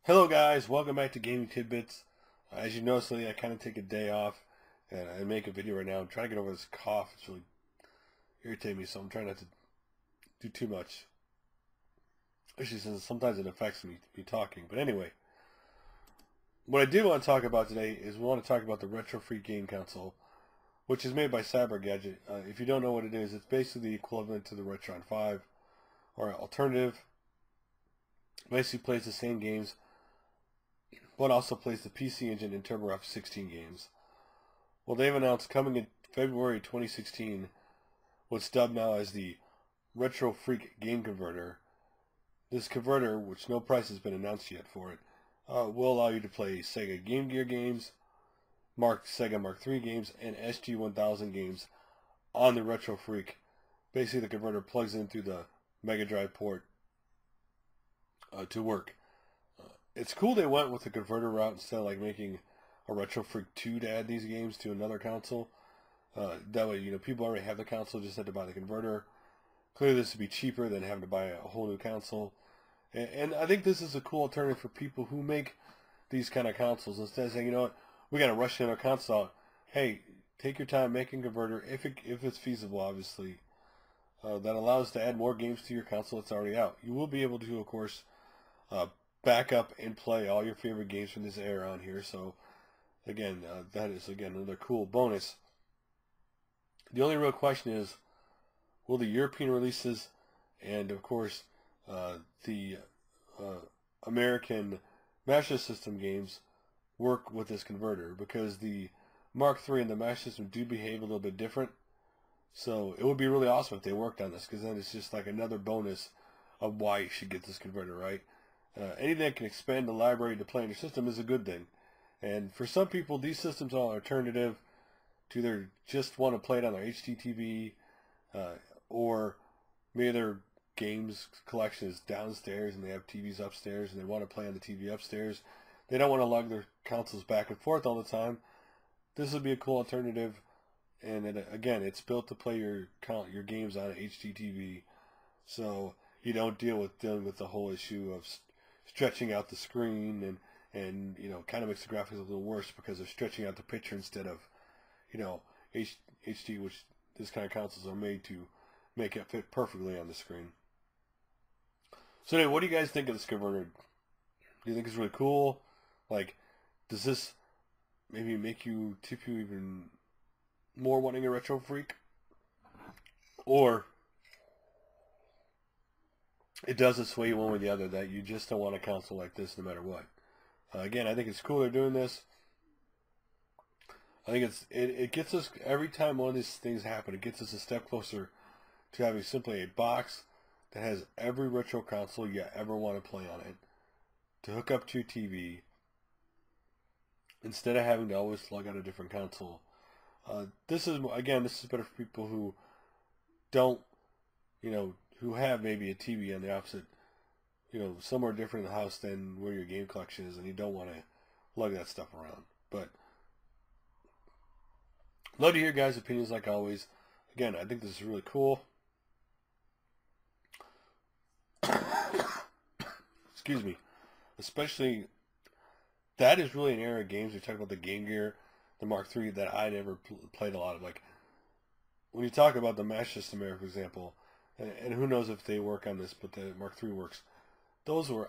Hello guys, welcome back to Gaming Tidbits. As you notice, lately I kind of take a day off and I make a video right now. I'm trying to get over this cough. It's really irritating me, so I'm trying not to do too much. Especially since sometimes it affects me talking. But anyway, what I do want to talk about today is we want to talk about the Retro Free Game Console, which is made by Cybergadget. If you don't know what it is, it's basically the equivalent to the Retron 5 or alternative. Basically plays the same games, but also plays the PC Engine and TurboGrafx 16 games. Well, they've announced coming in February 2016, what's dubbed now as the Retro Freak Game Converter. This converter, which no price has been announced yet for it, will allow you to play Sega Game Gear games, Sega Mark III games, and SG-1000 games on the Retro Freak. Basically, the converter plugs in through the Mega Drive port to work. It's cool they went with the converter route instead of like making a Retro Freak 2 to add these games to another console. That way, people already have the console, just had to buy the converter. Clearly this would be cheaper than having to buy a whole new console. And I think this is a cool alternative for people who make these kind of consoles. Instead of saying, you know what, we got to rush another console out. Hey, take your time making a converter, if it's feasible, obviously. That allows to add more games to your console that's already out. You will be able to, of course, back up and play all your favorite games from this era on here. So again, that is another cool bonus. The only real question is, will the European releases and of course the American Master System games work with this converter? Because the Mark III and the Master System do behave a little bit different. So it would be really awesome if they worked on this, because then it's just like another bonus of why you should get this converter, right? Anything that can expand the library to play on your system is a good thing. And for some people, these systems are an alternative to either just want to play it on their HDTV, or maybe their games collection is downstairs and they have TVs upstairs and they want to play on the TV upstairs. They don't want to lug their consoles back and forth all the time. This would be a cool alternative. And again, it's built to play your games on HDTV, so you don't dealing with the whole issue of stretching out the screen, and kind of makes the graphics a little worse because they're stretching out the picture instead of HD, which this kind of consoles are made to make it fit perfectly on the screen. So anyway, what do you guys think of this converter? Do you think it's really cool? Like, does this maybe tip you even more wanting a Retro Freak? Or it doesn't sway you one way or the other, that you just don't want a console like this no matter what? Again, I think it's cool they're doing this. I think it gets us, every time one of these things happen, it gets us a step closer to having simply a box that has every retro console you ever want to play on it, to hook up to your TV, instead of having to always plug out a different console. This is better for people who don't, who have maybe a TV on the opposite, somewhere different in the house than where your game collection is, and you don't want to lug that stuff around. But love to hear guys' opinions like always. Again, I think this is really cool. Excuse me. Especially, that is really an era of games. We talk about the Game Gear, the Mark III, that I never played a lot of. Like, when you talk about the Master System era, for example, and who knows if they work on this, but the Mark III works.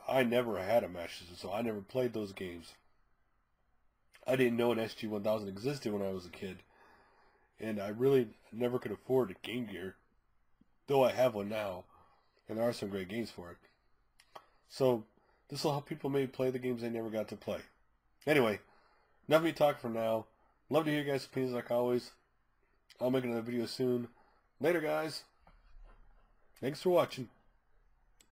I never had a Master System, so I never played those games. I didn't know an SG-1000 existed when I was a kid, and I really never could afford a Game Gear, though I have one now, and there are some great games for it. So this will help people maybe play the games they never got to play. Anyway, enough of me talking for now. Love to hear your guys' opinions like always. I'll make another video soon. Later, guys. Thanks for watching.